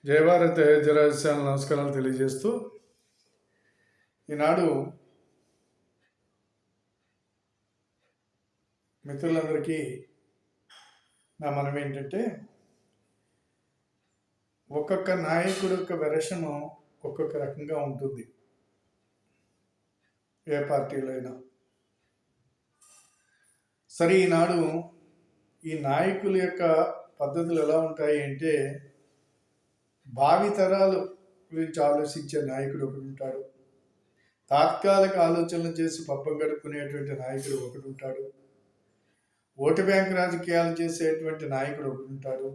జై భారత్ జయరాజశాల నమస్కారాలు తెలియజేస్తూ ఈనాడు మిత్రులందరికీ నా మనం ఏంటంటే ఒక్కొక్క నాయకుడు యొక్క వెర్షను ఒక్కొక్క రకంగా ఉంటుంది. ఏ పార్టీలో అయినా సరే, ఈనాడు ఈ నాయకుల యొక్క పద్ధతులు ఎలా ఉంటాయి అంటే, భావితరాలు గురించి ఆలోచించే నాయకుడు ఒకడు ఉంటాడు, తాత్కాలిక ఆలోచనలు చేసి పప్పం గడుపుకునేటువంటి నాయకుడు ఒకడు ఉంటాడు, ఓటు బ్యాంక్ రాజకీయాలు చేసేటువంటి నాయకుడు ఒకడు ఉంటాడు,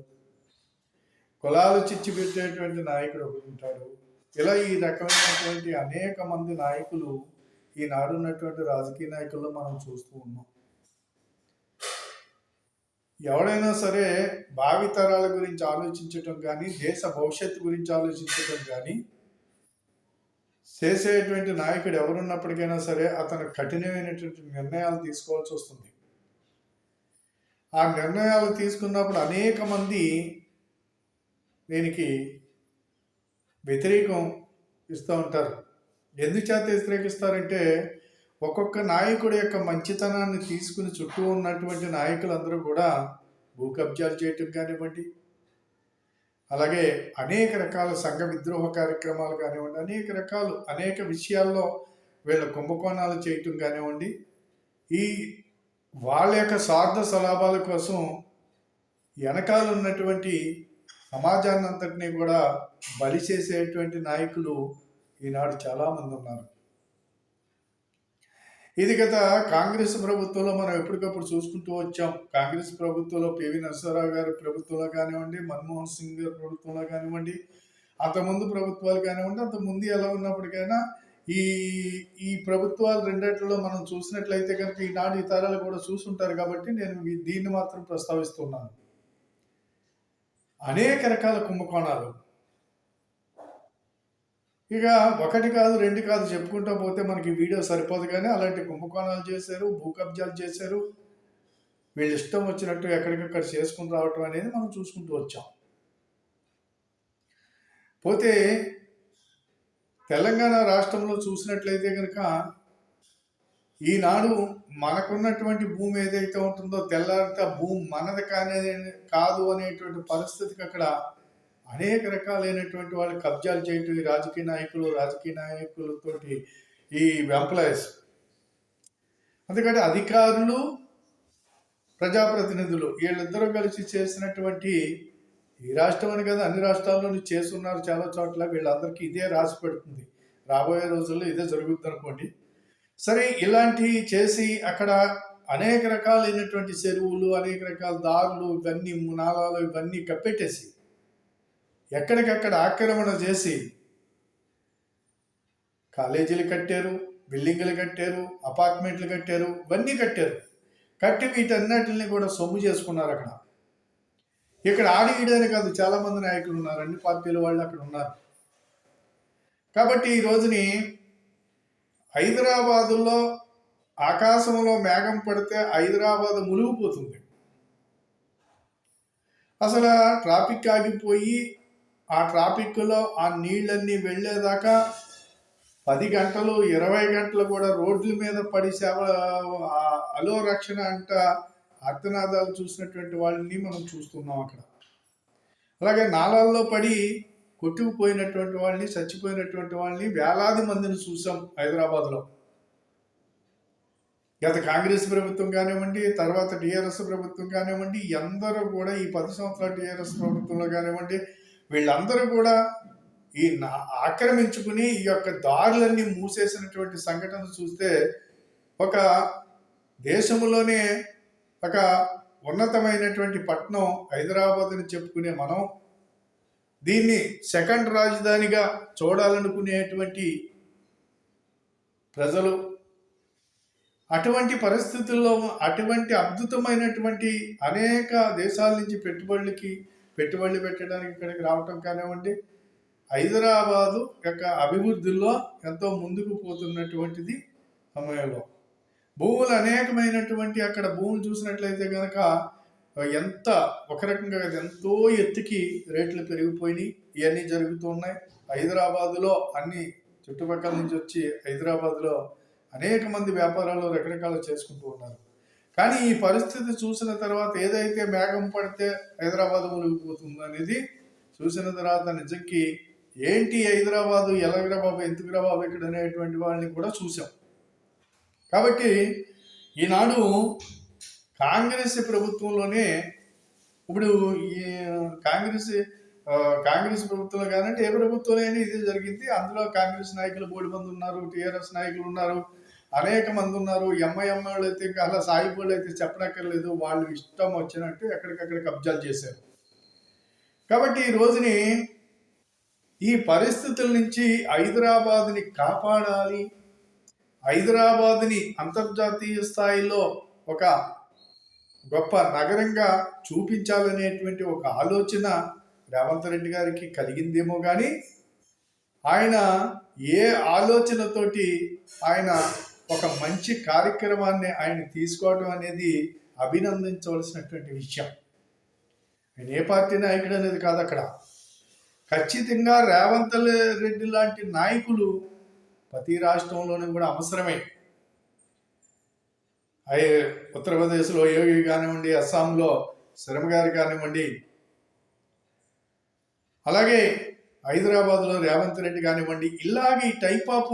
కులాలు చిచ్చి పెట్టేటువంటి నాయకుడు ఒకడు ఉంటాడు. ఇలా ఈ రకమైనటువంటి అనేక మంది నాయకులు ఈనాడు ఉన్నటువంటి రాజకీయ నాయకుల్లో మనం చూస్తూ ఉన్నాం. ఎవడైనా సరే భావితరాల గురించి ఆలోచించటం కానీ, దేశ భవిష్యత్తు గురించి ఆలోచించటం కానీ చేసేటువంటి నాయకుడు ఎవరున్నప్పటికైనా సరే అతను కఠినమైనటువంటి నిర్ణయాలు తీసుకోవాల్సి వస్తుంది. ఆ నిర్ణయాలు తీసుకున్నప్పుడు అనేక మంది దీనికి వ్యతిరేకం ఇస్తూ ఉంటారు. ఎందుచేత వ్యతిరేకిస్తారంటే, ఒక్కొక్క నాయకుడి యొక్క మంచితనాన్ని తీసుకుని చుట్టూ ఉన్నటువంటి నాయకులందరూ కూడా భూ కబ్జాలు చేయటం కానివ్వండి, అలాగే అనేక రకాల సంఘ విద్రోహ కార్యక్రమాలు కానివ్వండి, అనేక విషయాల్లో వీళ్ళ కుంభకోణాలు చేయటం కానివ్వండి, ఈ వాళ్ళ యొక్క స్వార్థ స్వలాభాల కోసం వెనకాల ఉన్నటువంటి సమాజాన్ని అంతటినీ కూడా బలి చేసేటువంటి నాయకులు ఈనాడు చాలామంది ఉన్నారు. ఇది గత కాంగ్రెస్ ప్రభుత్వంలో మనం ఎప్పటికప్పుడు చూసుకుంటూ వచ్చాం. కాంగ్రెస్ ప్రభుత్వంలో పివి నరసింహారావు గారి ప్రభుత్వంలో కానివ్వండి, మన్మోహన్ సింగ్ గారి ప్రభుత్వంలో కానివ్వండి, అంతకుముందు ప్రభుత్వాలు కానివ్వండి, అంతకుముందు ఎలా ఉన్నప్పటికైనా ఈ ఈ ప్రభుత్వాలు రెండిట్లో మనం చూసినట్లయితే కనుక ఈనాడు ఈ తరాలు కూడా చూసుంటారు కాబట్టి నేను దీన్ని మాత్రం ప్రస్తావిస్తున్నాను. అనేక రకాల కుంభకోణాలు, ఇక ఒకటి కాదు రెండు కాదు చెప్పుకుంటూ పోతే మనకి వీడియో సరిపోదు. కానీ అలాంటి కుంభకోణాలు చేశారు, భూ కబ్జాలు చేశారు, వీళ్ళు ఇష్టం వచ్చినట్టు ఎక్కడికక్కడ చేసుకుని రావటం అనేది మనం చూసుకుంటూ వచ్చాం. పోతే తెలంగాణ రాష్ట్రంలో చూసినట్లయితే కనుక ఈనాడు మనకున్నటువంటి భూమి ఏదైతే ఉంటుందో తెల్లారితే భూమి మనది కాదు అనేటువంటి పరిస్థితికి అక్కడ అనేక రకాలైనటువంటి వాళ్ళు కబ్జాలు చేయటం, ఈ రాజకీయ నాయకులతోటి ఈ ఎంప్లాయీస్, అందుకని అధికారులు ప్రజాప్రతినిధులు వీళ్ళిద్దరూ కలిసి చేసినటువంటి, ఈ రాష్ట్రం అని కదా అన్ని రాష్ట్రాల్లోనూ చేస్తున్నారు చాలా చోట్ల, వీళ్ళందరికీ ఇదే రాసి పెడుతుంది. రాబోయే రోజుల్లో ఇదే జరుగుతుంది అనుకోండి. సరే, ఇలాంటివి చేసి అక్కడ అనేక రకాలైనటువంటి చెరువులు, అనేక రకాల దారులు, ఇవన్నీ నాలాలు ఇవన్నీ కప్పెట్టేసి ఎక్కడికక్కడ ఆక్రమణ చేసి కాలేజీలు కట్టారు, బిల్డింగులు కట్టారు, అపార్ట్మెంట్లు కట్టారు, ఇవన్నీ కట్టి వీటన్నిటిని కూడా సొమ్ము చేసుకున్నారు. ఇక్కడ ఆడియడని కాదు, చాలామంది నాయకులు ఉన్నారు, అన్ని పార్టీల వాళ్ళు అక్కడ ఉన్నారు. కాబట్టి ఈ రోజుని హైదరాబాదులో ఆకాశంలో మేఘం పడితే హైదరాబాద్ మునిగిపోతుంది. అసలు ట్రాఫిక్ ఆగిపోయి ఆ ట్రాఫిక్లో ఆ నీళ్ళన్నీ వెళ్ళేదాకా 10 గంటలు 20 గంటలు కూడా రోడ్ల మీద పడి అలో రక్షణ అంట అర్థనాదాలు చూసినటువంటి వాళ్ళని మనం చూస్తున్నాం అక్కడ. అలాగే నాళాల్లో పడి కొట్టుకుపోయినటువంటి వాళ్ళని, చచ్చిపోయినటువంటి వాళ్ళని వేలాది మందిని చూసాం హైదరాబాద్లో. గత కాంగ్రెస్ ప్రభుత్వం కానివ్వండి, తర్వాత టీఆర్ఎస్ ప్రభుత్వం కానివ్వండి, అందరూ కూడా ఈ 10 సంవత్సరాల టీఆర్ఎస్ ప్రభుత్వంలో కానివ్వండి, వీళ్ళందరూ కూడా ఈ ఆక్రమించుకుని ఈ యొక్క దారులన్నీ మూసేసినటువంటి సంఘటన చూస్తే, ఒక దేశంలోనే ఒక ఉన్నతమైనటువంటి పట్టణం హైదరాబాద్ అని చెప్పుకునే మనం దీన్ని సెకండ్ రాజధానిగా చూడాలనుకునేటువంటి ప్రజలు, అటువంటి పరిస్థితుల్లో అటువంటి అద్భుతమైనటువంటి అనేక దేశాల నుంచి పెట్టుబడులు పెట్టడానికి ఇక్కడికి రావటం కానివ్వండి, హైదరాబాదు యొక్క అభివృద్ధిలో ఎంతో ముందుకు పోతున్నటువంటిది సమయంలో భూములు అనేకమైనటువంటి, అక్కడ భూములు చూసినట్లయితే కనుక ఎంత ఒక రకంగా కాదు, ఎంతో ఎత్తుకి రేట్లు పెరిగిపోయినాయి. ఇవన్నీ జరుగుతున్నాయి. హైదరాబాదులో అన్ని చుట్టుపక్కల నుంచి వచ్చి హైదరాబాద్లో అనేక మంది వ్యాపారాలు రకరకాలు చేసుకుంటూ ఉన్నారు. కానీ ఈ పరిస్థితి చూసిన తర్వాత ఏదైతే మేఘం పడితే హైదరాబాద్ మునిగిపోతుంది అనేది చూసిన తర్వాత నిజంకి ఏంటి హైదరాబాదు, ఎలాగరా బాబు, ఎందుకురా బాబు ఇక్కడ అనేటువంటి వాళ్ళని కూడా చూసాం. కాబట్టి ఈనాడు కాంగ్రెస్ ప్రభుత్వంలోనే ఇప్పుడు ఈ కాంగ్రెస్ ప్రభుత్వంలో కానంటే ఏ ప్రభుత్వంలో ఇది జరిగింది. అందులో కాంగ్రెస్ నాయకులు బోడి మంది ఉన్నారు, టీఆర్ఎస్ నాయకులు ఉన్నారు, అనేక మంది ఉన్నారు. ఎంఐఎం వాళ్ళు అయితే ఇంకా అలా సాయిబోళ్ళు అయితే చెప్పనక్కర్లేదు. వాళ్ళు ఇష్టం వచ్చినట్టు ఎక్కడికక్కడ కబ్జాలు చేశారు. కాబట్టి ఈ రోజుని ఈ పరిస్థితుల నుంచి హైదరాబాద్ని కాపాడాలి, హైదరాబాద్ని అంతర్జాతీయ స్థాయిలో ఒక గొప్ప నగరంగా చూపించాలనేటువంటి ఒక ఆలోచన రేవంత్ రెడ్డి గారికి కలిగిందేమో కానీ ఆయన ఏ ఆలోచనతోటి ఆయన ఒక మంచి కార్యక్రమాన్ని ఆయన తీసుకోవడం అనేది అభినందించవలసినటువంటి విషయం. ఆయన ఏ పార్టీ నాయకుడు అనేది కాదు. అక్కడ ఖచ్చితంగా రేవంత్ రెడ్డి లాంటి నాయకులు ప్రతి రాష్ట్రంలోనూ కూడా అవసరమే. ఉత్తరప్రదేశ్లో యోగి కానివ్వండి, అస్సాంలో శర్మ గారు కానివ్వండి, అలాగే హైదరాబాద్లో రేవంత్ రెడ్డి కానివ్వండి, ఇలాగే ఈ టైప్ ఆఫ్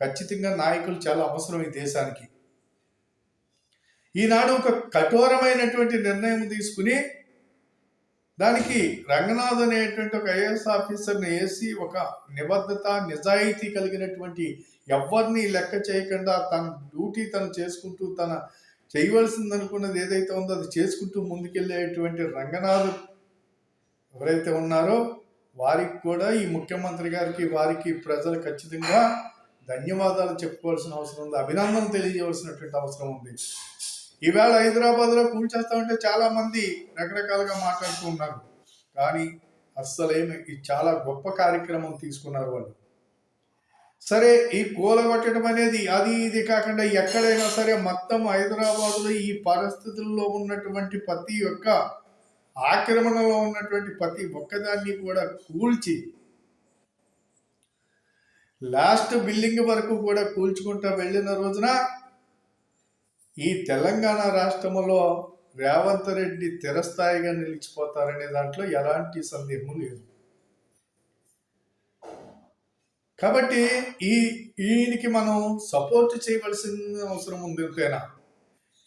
ఖచ్చితంగా నాయకులు చాలా అవసరం ఈ దేశానికి. ఈనాడు ఒక కఠోరమైనటువంటి నిర్ణయం తీసుకుని దానికి రంగనాథ్ అనేటువంటి ఒక ఐఏఎస్ ఆఫీసర్ని వేసి ఒక నిబద్ధత, నిజాయితీ కలిగినటువంటి ఎవరిని లెక్క చేయకుండా తన డ్యూటీ తను చేసుకుంటూ తన చేయవలసిందనుకున్నది ఏదైతే ఉందో అది చేసుకుంటూ ముందుకెళ్ళేటువంటి రంగనాథ్ ఎవరైతే ఉన్నారో వారికి కూడా ఈ ముఖ్యమంత్రి గారికి వారికి ప్రజలు ఖచ్చితంగా ధన్యవాదాలు చెప్పుకోవాల్సిన అవసరం ఉంది, అభినందనలు తెలియజేయవలసినటువంటి అవసరం ఉంది. ఈవేళ హైదరాబాద్లో కూల్చేస్తామంటే చాలా మంది రకరకాలుగా మాట్లాడుతూ ఉన్నారు. కానీ అస్సలేమి ఇది చాలా గొప్ప కార్యక్రమం తీసుకున్నారు వాళ్ళు. సరే, ఈ కూలగొట్టడం అనేది అది ఇది కాకుండా ఎక్కడైనా సరే మొత్తం హైదరాబాద్లో ఈ పరిస్థితుల్లో ఉన్నటువంటి ప్రతి ఒక్క ఆక్రమణలో ఉన్నటువంటి ప్రతి ఒక్కదాన్ని కూడా కూల్చి లాస్ట్ బిల్డింగ్ వరకు కూడా కూల్చుకుంటూ వెళ్ళిన రోజున ఈ తెలంగాణ రాష్ట్రంలో రేవంత్ రెడ్డి స్థిరస్థాయిగా నిలిచిపోతారనే దాంట్లో ఎలాంటి సందేహం లేదు. కాబట్టి ఈయనకి మనం సపోర్ట్ చేయవలసిన అవసరం ఉంది. ఎంతైనా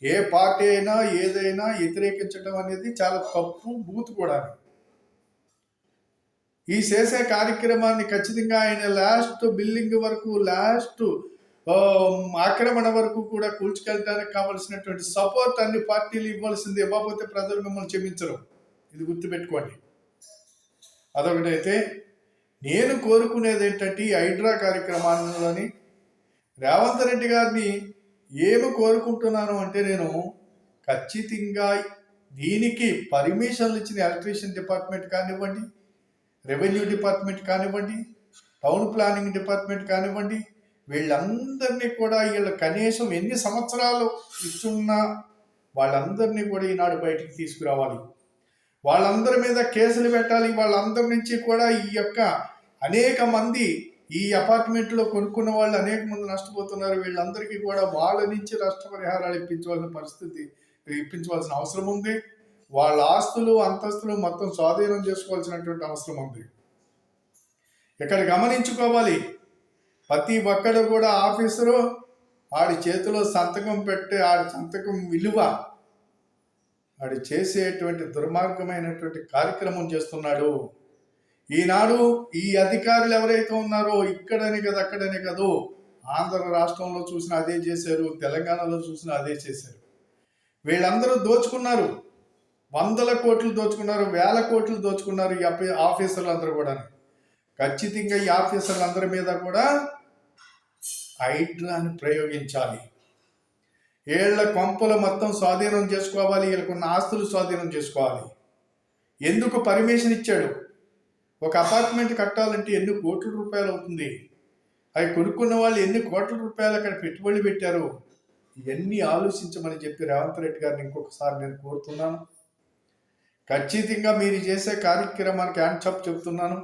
ఏ పార్టీ అయినా ఏదైనా వ్యతిరేకించడం అనేది చాలా తప్పు, బూత్ కూడా. ఈ చేసే కార్యక్రమాన్ని ఖచ్చితంగా ఆయన లాస్ట్ బిల్డింగ్ వరకు, లాస్ట్ ఆక్రమణ వరకు కూడా కూల్చుకెళ్ళడానికి కావలసినటువంటి సపోర్ట్ అన్ని పార్టీలు ఇవ్వాల్సింది. ఇవ్వకపోతే ప్రజలు మిమ్మల్ని క్షమించరు, ఇది గుర్తుపెట్టుకోండి. అదొకటైతే నేను కోరుకునేది ఏంటంటే ఈ హైడ్రా కార్యక్రమాలని రేవంత్ రెడ్డి గారిని ఏమి కోరుకుంటున్నాను అంటే, నేను ఖచ్చితంగా దీనికి పర్మిషన్లు ఇచ్చిన ఎలక్ట్రీషియన్ డిపార్ట్మెంట్ కానివ్వండి, రెవెన్యూ డిపార్ట్మెంట్ కానివ్వండి, టౌన్ ప్లానింగ్ డిపార్ట్మెంట్ కానివ్వండి, వీళ్ళందరినీ కూడా వీళ్ళు కనీసం ఎన్ని సంవత్సరాలు ఇచ్చున్నా వాళ్ళందరినీ కూడా ఈనాడు బయటికి తీసుకురావాలి. వాళ్ళందరి మీద కేసులు పెట్టాలి. వాళ్ళందరి నుంచి కూడా ఈ యొక్క అనేక మంది ఈ అపార్ట్మెంట్లో కొనుక్కున్న వాళ్ళు అనేక మంది నష్టపోతున్నారు. వీళ్ళందరికీ కూడా వాళ్ళ నుంచి నష్టపరిహారాలు ఇప్పించవలసిన అవసరం ఉంది. వాళ్ళ ఆస్తులు అంతస్తులు మొత్తం స్వాధీనం చేసుకోవాల్సినటువంటి అవసరం ఉంది. ఇక్కడ గమనించుకోవాలి, ప్రతి ఒక్కడు కూడా ఆఫీసరు ఆడి చేతిలో సంతకం పెట్టి ఆడి సంతకం విలువ ఆడి చేసేటువంటి దుర్మార్గమైనటువంటి కార్యక్రమం చేస్తున్నాడు. ఈనాడు ఈ అధికారులు ఎవరైతే ఉన్నారో ఇక్కడనే కదా అక్కడనే కాదు, ఆంధ్ర రాష్ట్రంలో చూసినా అదే చేశారు, తెలంగాణలో చూసినా అదే చేశారు. వీళ్ళందరూ దోచుకున్నారు, వందల కోట్లు దోచుకున్నారు, వేల కోట్లు దోచుకున్నారు ఈ ఆఫీసర్లు అందరూ కూడా. ఖచ్చితంగా ఈ ఆఫీసర్లు అందరి మీద కూడా హైడ్రాని ప్రయోగించాలి. ఏళ్ల కొంపలు మొత్తం స్వాధీనం చేసుకోవాలి, వీళ్ళకున్న ఆస్తులు స్వాధీనం చేసుకోవాలి. ఎందుకు పర్మిషన్ ఇచ్చాడు? ఒక అపార్ట్మెంట్ కట్టాలంటే ఎన్ని కోట్ల రూపాయలు అవుతుంది. అవి కొనుక్కున్న వాళ్ళు ఎన్ని కోట్ల రూపాయలు అక్కడ పెట్టుబడి పెట్టారు. ఇవన్నీ ఆలోచించమని చెప్పి రేవంత్ రెడ్డి గారిని ఇంకొకసారి నేను కోరుతున్నాను. ఖచ్చితంగా మీరు చేసే కార్యక్రమానికి హ్యాండ్సప్ చెప్తున్నాను.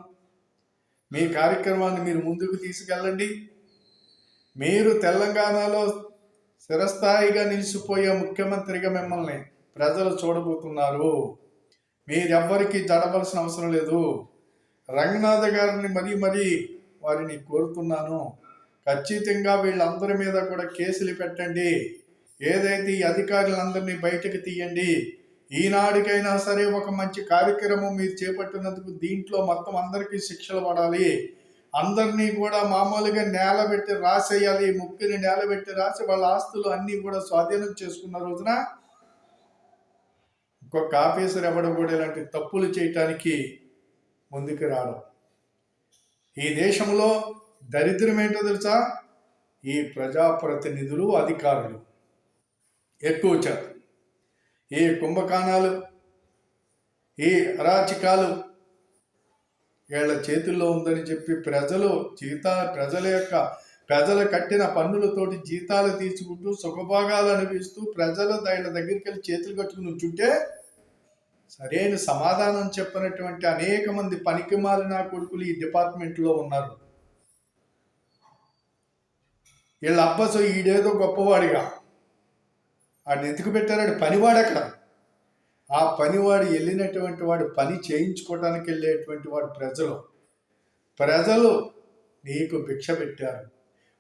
మీ కార్యక్రమాన్ని మీరు ముందుకు తీసుకెళ్ళండి. మీరు తెలంగాణలో స్థిరస్థాయిగా నిలిచిపోయే ముఖ్యమంత్రిగా మిమ్మల్ని ప్రజలు చూడబోతున్నారు. మీరెవ్వరికి జడవలసిన అవసరం లేదు. రంగనాథ్ గారిని మరీ వారిని కోరుతున్నాను. ఖచ్చితంగా వీళ్ళందరి మీద కూడా కేసులు పెట్టండి. ఏదైతే ఈ అధికారులందరినీ బయటకు తీయండి. ఈనాడికైనా సరే ఒక మంచి కార్యక్రమం మీరు చేపట్టినందుకు దీంట్లో మొత్తం అందరికీ శిక్షలు పడాలి. అందరినీ కూడా మామూలుగా నేలబెట్టి రాసేయాలి. ముక్కిని నేలబెట్టి రాసి వాళ్ళ ఆస్తులు అన్నీ కూడా స్వాధీనం చేసుకున్న రోజున ఇంకొక ఆఫీసర్ ఎవడ కూడా ఇలాంటి తప్పులు చేయటానికి ముందుకు రావడం. ఈ దేశంలో దరిద్రం ఏంటో తెలుసా? ఈ ప్రజాప్రతినిధులు, అధికారులు ఎక్కువ శాతం ఈ కుంభకాణాలు, ఈ అరాచకాలు వీళ్ళ చేతుల్లో ఉందని చెప్పి ప్రజలు కట్టిన పన్నులతోటి జీతాలు తీసుకుంటూ సుఖభాగాలు అనిపిస్తూ ప్రజలు వీళ్ళ దగ్గరికి వెళ్ళి చేతులు కట్టుకుని ఉంచుంటే సరైన సమాధానం చెప్పినటువంటి అనేక మంది పనికిమాలిన కొడుకులు ఈ డిపార్ట్మెంట్లో ఉన్నారు. వీళ్ళ అబ్బసు ఈడేదో గొప్పవాడిగా వాడిని ఎందుకు పెట్టారాడు? పనివాడు అక్కడ. ఆ పనివాడు వెళ్ళినటువంటి వాడు పని చేయించుకోవడానికి వెళ్ళేటువంటి వాడు ప్రజలు నీకు భిక్ష పెట్టారు.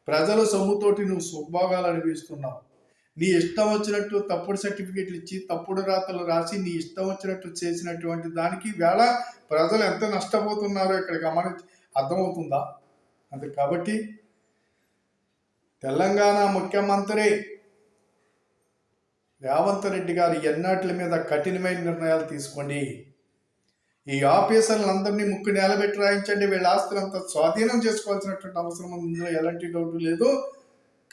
ప్రజల సొమ్ముతోటి నువ్వు సుభోగాలు అనిపిస్తున్నావు. నీ ఇష్టం వచ్చినట్టు తప్పుడు సర్టిఫికేట్లు ఇచ్చి తప్పుడు రాతలు రాసి నీ ఇష్టం వచ్చినట్టు చేసినటువంటి దానికి వేళ ప్రజలు ఎంత నష్టపోతున్నారో ఇక్కడ అర్థమవుతుందా? అంతే కాబట్టి తెలంగాణ ముఖ్యమంత్రి రేవంత్ రెడ్డి గారు ఎన్నాటి మీద కఠినమైన నిర్ణయాలు తీసుకోండి. ఈ ఆఫీసర్లందరినీ ముక్కు నేలబెట్టి రాయించండి. వీళ్ళ ఆస్తులంతా స్వాధీనం చేసుకోవాల్సినటువంటి అవసరం ఇందులో ఎలాంటి డౌట్ లేదు.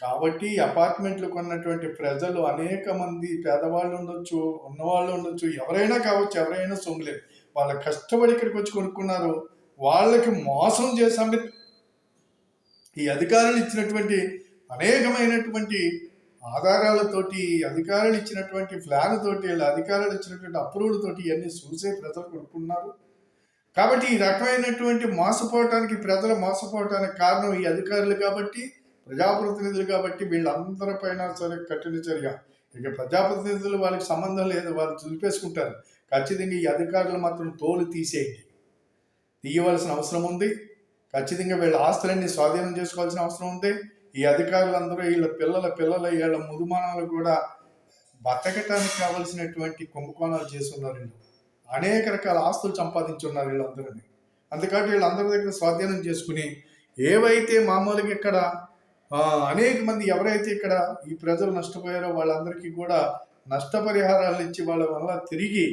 కాబట్టి అపార్ట్మెంట్లు కొన్నటువంటి ప్రజలు అనేక మంది పేదవాళ్ళు ఉండొచ్చు, ఉన్నవాళ్ళు ఉండొచ్చు, ఎవరైనా కావచ్చు, ఎవరైనా సొమ్ములేదు. వాళ్ళ కష్టపడి ఇక్కడికి వచ్చి కొనుక్కున్నారు. వాళ్ళకి మోసం చేసాం. ఈ అధికారులు ఇచ్చినటువంటి అనేకమైనటువంటి ఆధారాలతోటి, అధికారులు ఇచ్చినటువంటి ప్లాన్ తోటి, అధికారులు ఇచ్చినటువంటి అప్రూవల్ తోటి ఇవన్నీ చూసే ప్రజలు కొనుక్కున్నారు. కాబట్టి ఈ రకమైనటువంటి ప్రజలు మోసపోవటానికి కారణం ఈ అధికారులు కాబట్టి, ప్రజాప్రతినిధులు కాబట్టి వీళ్ళందరిపైన సరే కఠిన చర్య. ఇక ప్రజాప్రతినిధులు వాళ్ళకి సంబంధం లేదు, వాళ్ళు దులిపేసుకుంటారు. ఖచ్చితంగా ఈ అధికారులు మాత్రం తోలు తీయవలసిన అవసరం ఉంది. ఖచ్చితంగా వీళ్ళ ఆస్తులన్నీ స్వాధీనం చేసుకోవాల్సిన అవసరం ఉంది. ఈ అధికారులందరూ వీళ్ళ పిల్లల వీళ్ళ ముదుమానాలు కూడా బతకటానికి కావలసినటువంటి కుంభకోణాలు చేస్తున్నారు. అనేక రకాల ఆస్తులు సంపాదించున్నారు వీళ్ళందరినీ. అందుకని వీళ్ళందరి దగ్గర స్వాధీనం చేసుకుని ఏవైతే మామూలుగా ఇక్కడ అనేక మంది ఎవరైతే ఇక్కడ ఈ ప్రజలు నష్టపోయారో వాళ్ళందరికీ కూడా నష్టపరిహారాలు ఇచ్చి వాళ్ళ వల్ల తిరిగి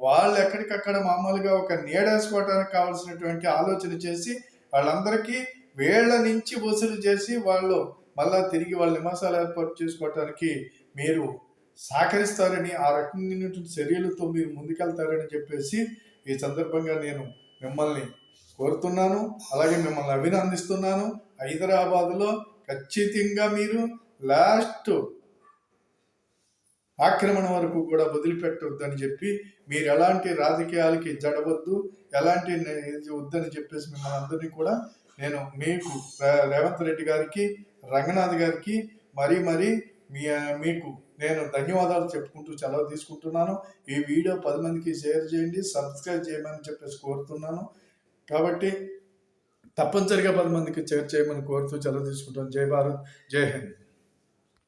వాళ్ళు ఎక్కడికక్కడ మామూలుగా ఒక నీడేసుకోవడానికి కావాల్సినటువంటి ఆలోచన చేసి వాళ్ళందరికీ వేళ్ల నుంచి వసూలు చేసి వాళ్ళు మళ్ళా తిరిగి వాళ్ళ నివాసాలు ఏర్పాటు చేసుకోవటానికి మీరు సహకరిస్తారని, ఆ రకమైనటువంటి చర్యలతో మీరు ముందుకెళ్తారని చెప్పేసి ఈ సందర్భంగా నేను మిమ్మల్ని కోరుతున్నాను. అలాగే మిమ్మల్ని అభినందిస్తున్నాను. హైదరాబాదులో ఖచ్చితంగా మీరు లాస్ట్ ఆక్రమణ వరకు కూడా వదిలిపెట్టొద్దని చెప్పి, మీరు ఎలాంటి రాజకీయాలకి జడవద్దు, ఎలాంటి వద్దని చెప్పేసి మిమ్మల్ని అందరినీ కూడా నేను మీకు రేవంత్ రెడ్డి గారికి, రంగనాథ్ గారికి మరీ మీకు నేను ధన్యవాదాలు చెప్పుకుంటూ సెలవు తీసుకుంటున్నాను. ఈ వీడియో 10 మందికి షేర్ చేయండి, సబ్స్క్రైబ్ చేయమని చెప్పేసి కోరుతున్నాను. కాబట్టి తప్పనిసరిగా 10 మందికి షేర్ చేయమని కోరుతూ సెలవు తీసుకుంటాను. జై భారత్, జై హింద్.